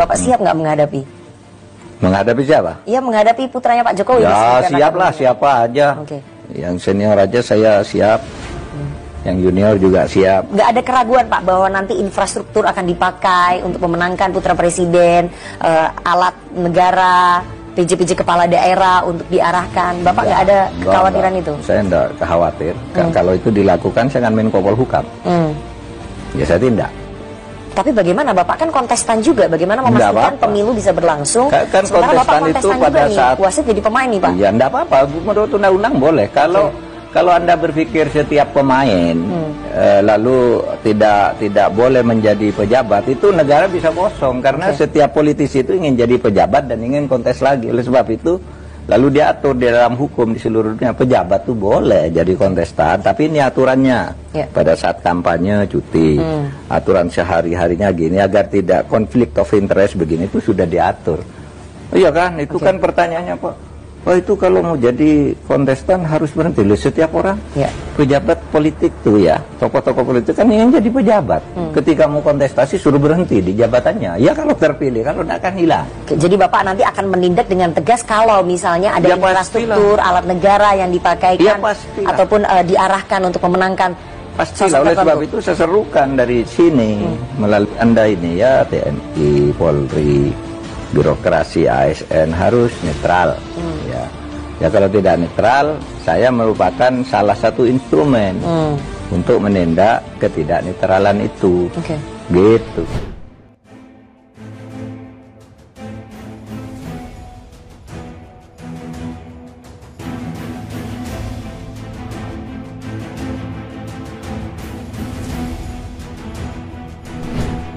Bapak siap nggak menghadapi? Menghadapi siapa? Iya, menghadapi putranya Pak Jokowi. Ya siaplah, siapa aja. Yang senior aja saya siap. Yang junior juga siap. Nggak ada keraguan Pak bahwa nanti infrastruktur akan dipakai untuk memenangkan putra presiden, alat negara, PJ-PJ kepala daerah untuk diarahkan. Bapak nggak ada kekhawatiran itu? Saya nggak khawatir. Kalau itu dilakukan saya akan Menko Polhukam. Ya saya tindak. Tapi bagaimana Bapak kan kontestan juga, bagaimana memastikan pemilu bisa berlangsung? Kan sementara kontestan Bapak itu pada saat wasit jadi pemain nih Pak. Iya, enggak apa-apa. Menurut undang-undang boleh. Kalau Anda berpikir setiap pemain lalu tidak boleh menjadi pejabat, itu negara bisa kosong karena setiap politisi itu ingin jadi pejabat dan ingin kontes lagi. Oleh sebab itu lalu diatur di dalam hukum di seluruh dunia, pejabat itu boleh jadi kontestan, tapi ini aturannya pada saat kampanye cuti, aturan sehari-harinya gini agar tidak konflik of interest begini itu sudah diatur. Iya kan, itu kan pertanyaannya Pak. Oh itu kalau mau jadi kontestan harus berhenti. Loh, setiap orang pejabat politik tuh ya, tokoh-tokoh politik kan ingin jadi pejabat. Ketika mau kontestasi suruh berhenti di jabatannya. Ya kalau terpilih, kalau tidak akan hilang. Jadi Bapak nanti akan menindak dengan tegas kalau misalnya ada infrastruktur, alat negara yang dipakaikan ataupun diarahkan untuk memenangkan. Pastilah, oleh sebab itu saya serukan dari sini melalui Anda ini ya, TNI, Polri, birokrasi ASN harus netral. Ya kalau tidak netral, saya merupakan salah satu instrumen untuk menindak ketidaknetralan itu. Gitu.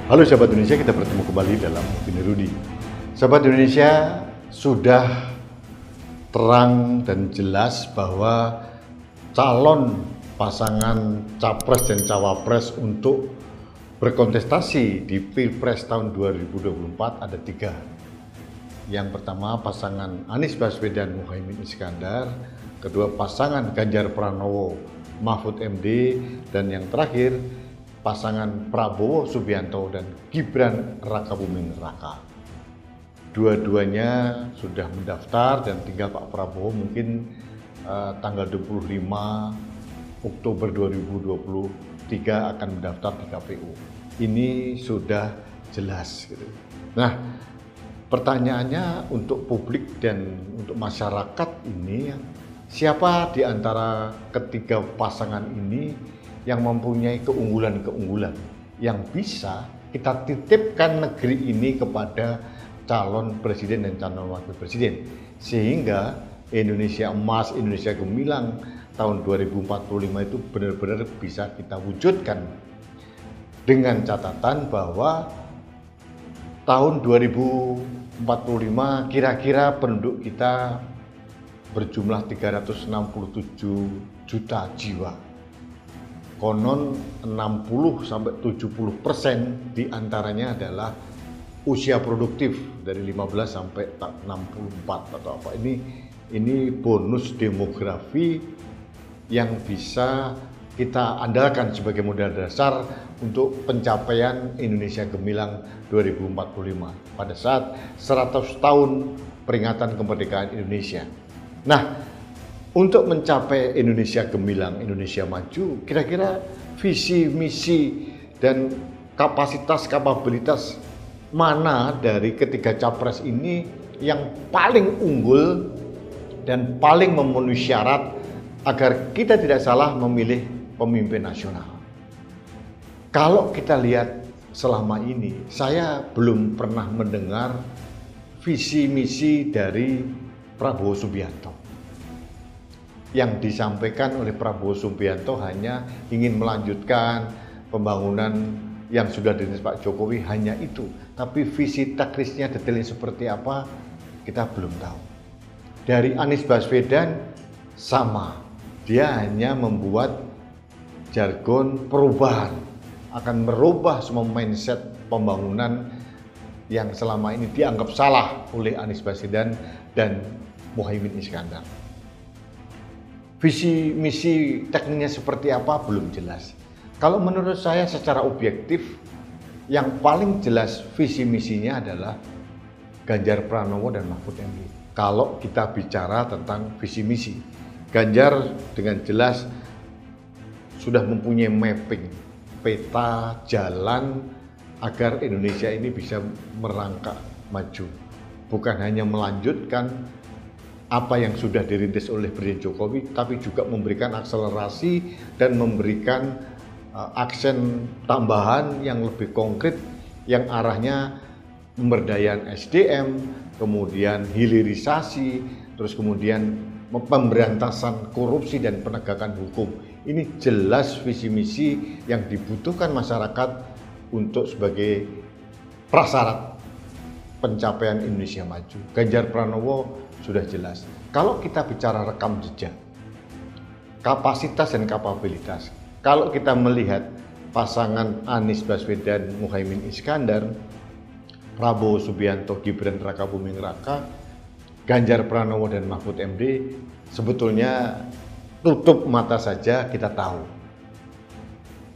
Halo sahabat Indonesia, kita bertemu kembali dalam Opini Rudi. Sahabat Indonesia, sudah terang dan jelas bahwa calon pasangan capres dan cawapres untuk berkontestasi di Pilpres tahun 2024 ada 3. Yang pertama pasangan Anies Baswedan Muhaimin Iskandar, kedua pasangan Ganjar Pranowo Mahfud MD, dan yang terakhir pasangan Prabowo Subianto dan Gibran Rakabuming Raka. Dua-duanya sudah mendaftar dan tinggal Pak Prabowo mungkin tanggal 25 Oktober 2023 akan mendaftar di KPU. Ini sudah jelas gitu. Nah, pertanyaannya untuk publik dan untuk masyarakat ini, siapa di antara ketiga pasangan ini yang mempunyai keunggulan-keunggulan yang bisa kita titipkan negeri ini kepada calon presiden dan calon wakil presiden, sehingga Indonesia emas, Indonesia gemilang tahun 2045 itu benar-benar bisa kita wujudkan, dengan catatan bahwa tahun 2045 kira-kira penduduk kita berjumlah 367 juta jiwa. Konon 60-70% diantaranya adalah usia produktif dari 15 sampai 64 atau apa. Ini bonus demografi yang bisa kita andalkan sebagai modal dasar untuk pencapaian Indonesia Gemilang 2045 pada saat 100 tahun peringatan kemerdekaan Indonesia. Nah, untuk mencapai Indonesia Gemilang, Indonesia Maju, kira-kira visi, misi, dan kapasitas, mana dari ketiga capres ini yang paling unggul dan paling memenuhi syarat agar kita tidak salah memilih pemimpin nasional. Kalau kita lihat selama ini, saya belum pernah mendengar visi misi dari Prabowo Subianto. Yang disampaikan oleh Prabowo Subianto hanya ingin melanjutkan pembangunan yang sudah dirintis Pak Jokowi, hanya itu. Tapi visi teknisnya detailnya seperti apa, kita belum tahu. Dari Anies Baswedan sama, dia hanya membuat jargon perubahan, akan merubah semua mindset pembangunan yang selama ini dianggap salah oleh Anies Baswedan dan Muhaimin Iskandar. Visi misi teknisnya seperti apa belum jelas. Kalau menurut saya secara objektif, yang paling jelas visi misinya adalah Ganjar Pranowo dan Mahfud MD. Kalau kita bicara tentang visi misi, Ganjar dengan jelas sudah mempunyai mapping peta jalan agar Indonesia ini bisa merangkak maju. Bukan hanya melanjutkan apa yang sudah dirintis oleh Presiden Jokowi, tapi juga memberikan akselerasi dan memberikan aksen tambahan yang lebih konkret yang arahnya pemberdayaan SDM, kemudian hilirisasi, terus kemudian pemberantasan korupsi dan penegakan hukum. Ini jelas visi misi yang dibutuhkan masyarakat untuk sebagai prasyarat pencapaian Indonesia maju. Ganjar Pranowo sudah jelas. Kalau kita bicara rekam jejak, kapasitas dan kapabilitas, kalau kita melihat pasangan Anies Baswedan, Muhaimin Iskandar, Prabowo Subianto, Gibran Rakabuming Raka, Ganjar Pranowo dan Mahfud MD, sebetulnya tutup mata saja kita tahu.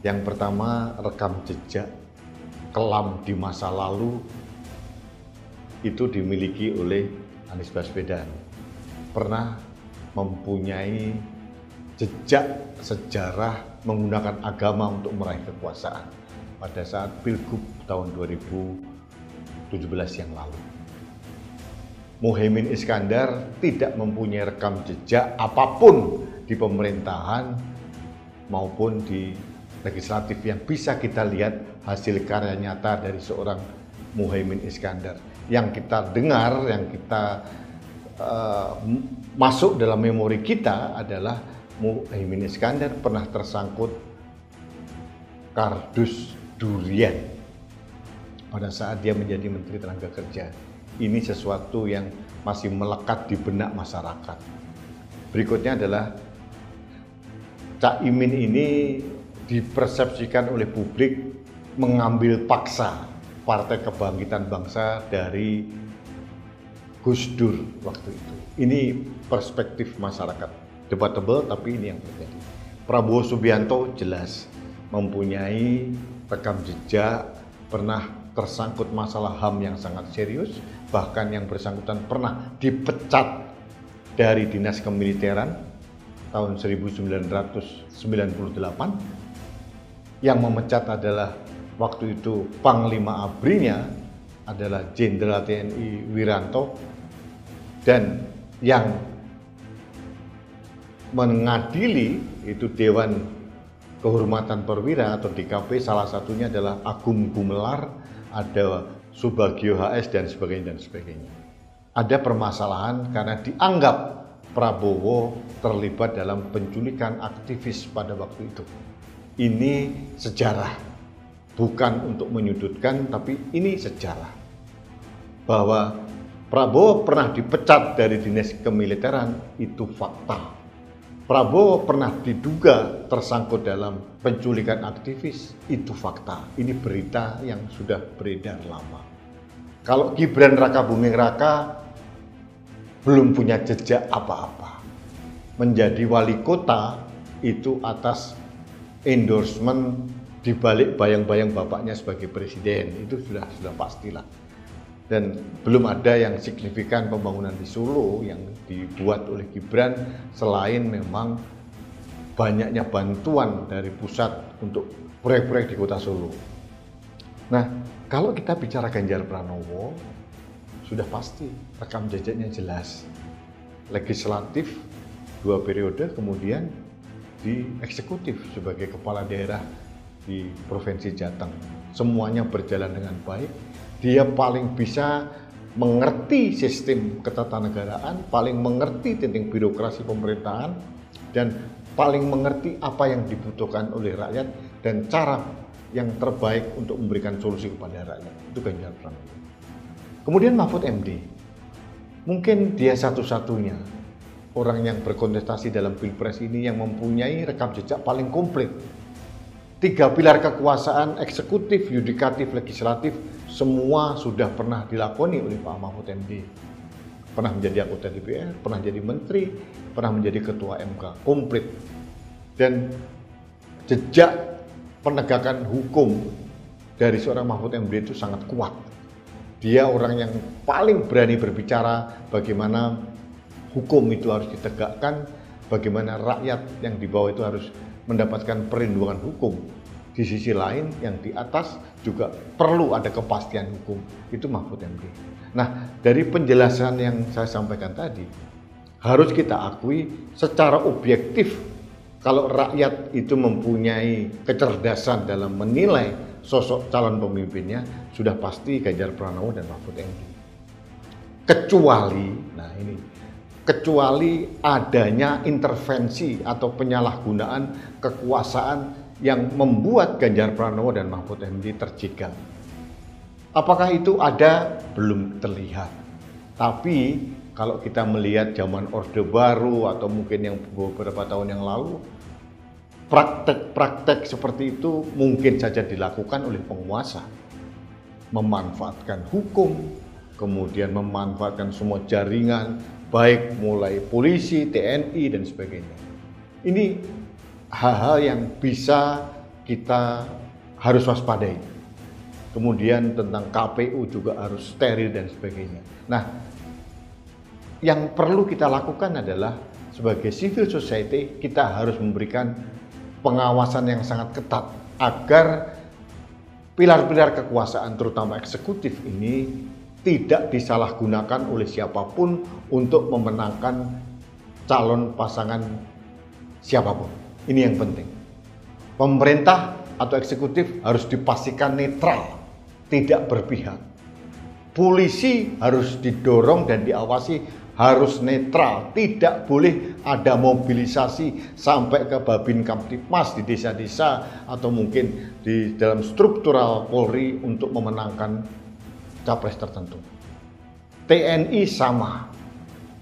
Yang pertama, rekam jejak kelam di masa lalu itu dimiliki oleh Anies Baswedan. Pernah mempunyai jejak sejarah menggunakan agama untuk meraih kekuasaan pada saat Pilgub tahun 2017 yang lalu. Muhaimin Iskandar tidak mempunyai rekam jejak apapun di pemerintahan maupun di legislatif yang bisa kita lihat hasil karya nyata dari seorang Muhaimin Iskandar. Yang kita dengar, yang kita masuk dalam memori kita adalah Muhaimin Iskandar pernah tersangkut kardus durian pada saat dia menjadi Menteri Tenaga Kerja. Ini sesuatu yang masih melekat di benak masyarakat. Berikutnya adalah Cak Imin ini dipersepsikan oleh publik mengambil paksa Partai Kebangkitan Bangsa dari Gus Dur waktu itu. Ini perspektif masyarakat, debatable tapi ini yang terjadi. Prabowo Subianto jelas mempunyai rekam jejak, pernah tersangkut masalah HAM yang sangat serius, bahkan yang bersangkutan pernah dipecat dari dinas kemiliteran tahun 1998. Yang memecat adalah waktu itu Panglima ABRI-nya adalah Jenderal TNI Wiranto, dan yang mengadili itu Dewan Kehormatan Perwira atau DKP, salah satunya adalah Agung Gumelar, ada Subagio HS dan sebagainya. Ada permasalahan karena dianggap Prabowo terlibat dalam penculikan aktivis pada waktu itu. Ini sejarah, bukan untuk menyudutkan, tapi ini sejarah. Bahwa Prabowo pernah dipecat dari dinas kemiliteran, itu fakta. Prabowo pernah diduga tersangkut dalam penculikan aktivis, itu fakta. Ini berita yang sudah beredar lama. Kalau Gibran Rakabuming Raka belum punya jejak apa-apa. Menjadi wali kota itu atas endorsement di balik bayang-bayang bapaknya sebagai presiden, itu sudah pastilah. Dan belum ada yang signifikan pembangunan di Solo yang dibuat oleh Gibran selain memang banyaknya bantuan dari pusat untuk proyek-proyek di kota Solo. Nah, kalau kita bicara Ganjar Pranowo, sudah pasti rekam jejaknya jelas. Legislatif 2 periode, kemudian di eksekutif sebagai kepala daerah di Provinsi Jateng. Semuanya berjalan dengan baik. Dia paling bisa mengerti sistem ketatanegaraan, paling mengerti tentang birokrasi pemerintahan, dan paling mengerti apa yang dibutuhkan oleh rakyat dan cara yang terbaik untuk memberikan solusi kepada rakyat. Itu Ganjar Pranowo. Kemudian Mahfud MD, mungkin dia satu-satunya orang yang berkontestasi dalam Pilpres ini yang mempunyai rekam jejak paling komplit. 3 pilar kekuasaan, eksekutif, yudikatif, legislatif, semua sudah pernah dilakoni oleh Pak Mahfud MD. Pernah menjadi anggota DPR, pernah jadi menteri, pernah menjadi ketua MK, komplit. Dan jejak penegakan hukum dari seorang Mahfud MD itu sangat kuat. Dia orang yang paling berani berbicara bagaimana hukum itu harus ditegakkan, bagaimana rakyat yang di bawah itu harus mendapatkan perlindungan hukum. Di sisi lain yang di atas juga perlu ada kepastian hukum. Itu Mahfud MD. Nah, dari penjelasan yang saya sampaikan tadi, harus kita akui secara objektif kalau rakyat itu mempunyai kecerdasan dalam menilai sosok calon pemimpinnya, sudah pasti Ganjar Pranowo dan Mahfud MD. Kecuali adanya intervensi atau penyalahgunaan kekuasaan yang membuat Ganjar Pranowo dan Mahfud MD terjegal. Apakah itu ada? Belum terlihat. Tapi kalau kita melihat zaman Orde Baru atau mungkin yang beberapa tahun yang lalu, praktek-praktek seperti itu mungkin saja dilakukan oleh penguasa. Memanfaatkan hukum, kemudian memanfaatkan semua jaringan, baik mulai polisi, TNI, dan sebagainya. Ini hal-hal yang bisa kita harus waspadai. Kemudian tentang KPU juga harus steril dan sebagainya. Nah, yang perlu kita lakukan adalah sebagai civil society kita harus memberikan pengawasan yang sangat ketat agar pilar-pilar kekuasaan terutama eksekutif ini tidak disalahgunakan oleh siapapun untuk memenangkan calon pasangan siapapun. Ini yang penting. Pemerintah atau eksekutif harus dipastikan netral, tidak berpihak. Polisi harus didorong dan diawasi harus netral, tidak boleh ada mobilisasi sampai ke Babin Kamtipmas di desa-desa atau mungkin di dalam struktural Polri untuk memenangkan capres tertentu. TNI sama.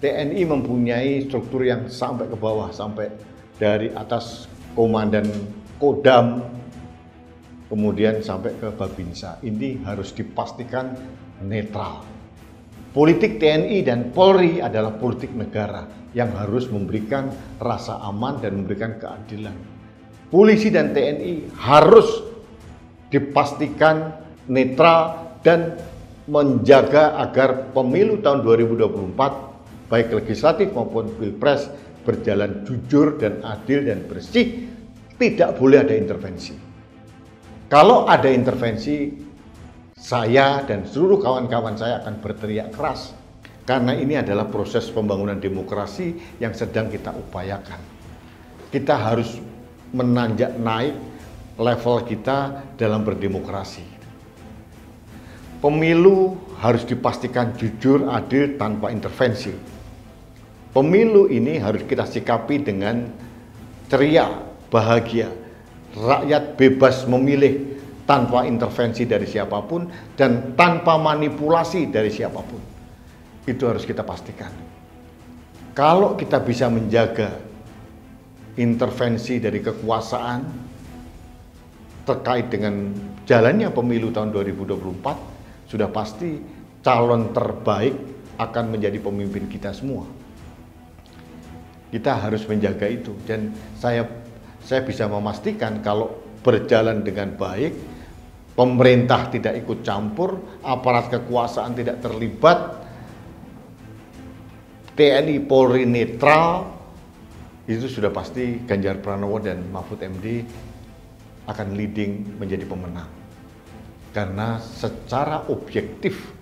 TNI mempunyai struktur yang sampai ke bawah, sampai dari atas komandan Kodam, kemudian sampai ke Babinsa. Ini harus dipastikan netral. Politik TNI dan Polri adalah politik negara yang harus memberikan rasa aman dan memberikan keadilan. Polisi dan TNI harus dipastikan netral dan menjaga agar pemilu tahun 2024 baik legislatif maupun pilpres berjalan jujur dan adil dan bersih, tidak boleh ada intervensi. Kalau ada intervensi, saya dan seluruh kawan-kawan saya akan berteriak keras karena ini adalah proses pembangunan demokrasi yang sedang kita upayakan. Kita harus menanjak naik level kita dalam berdemokrasi. Pemilu harus dipastikan jujur, adil, tanpa intervensi. Pemilu ini harus kita sikapi dengan ceria, bahagia. Rakyat bebas memilih tanpa intervensi dari siapapun dan tanpa manipulasi dari siapapun. Itu harus kita pastikan. Kalau kita bisa menjaga intervensi dari kekuasaan terkait dengan jalannya pemilu tahun 2024, sudah pasti calon terbaik akan menjadi pemimpin kita semua. Kita harus menjaga itu dan saya bisa memastikan kalau berjalan dengan baik, pemerintah tidak ikut campur, aparat kekuasaan tidak terlibat, TNI Polri netral, itu sudah pasti Ganjar Pranowo dan Mahfud MD akan leading menjadi pemenang. Karena secara objektif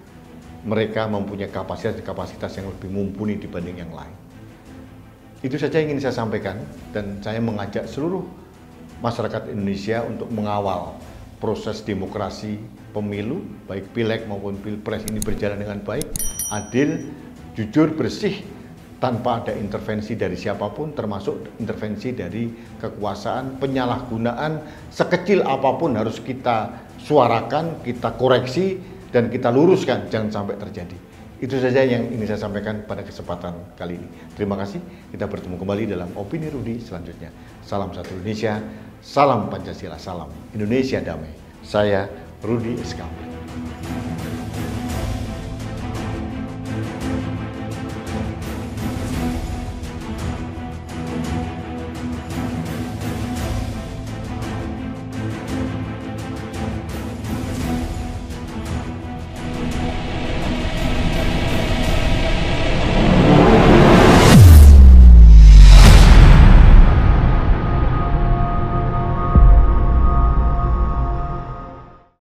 mereka mempunyai kapasitas yang lebih mumpuni dibanding yang lain. Itu saja yang ingin saya sampaikan dan saya mengajak seluruh masyarakat Indonesia untuk mengawal proses demokrasi pemilu, baik pileg maupun pilpres ini berjalan dengan baik, adil, jujur, bersih, tanpa ada intervensi dari siapapun, termasuk intervensi dari kekuasaan, penyalahgunaan sekecil apapun harus kita suarakan, kita koreksi, dan kita luruskan, jangan sampai terjadi. Itu saja yang ingin saya sampaikan pada kesempatan kali ini. Terima kasih, kita bertemu kembali dalam Opini Rudi selanjutnya. Salam satu Indonesia, salam Pancasila, salam Indonesia damai. Saya Rudi Eskamber.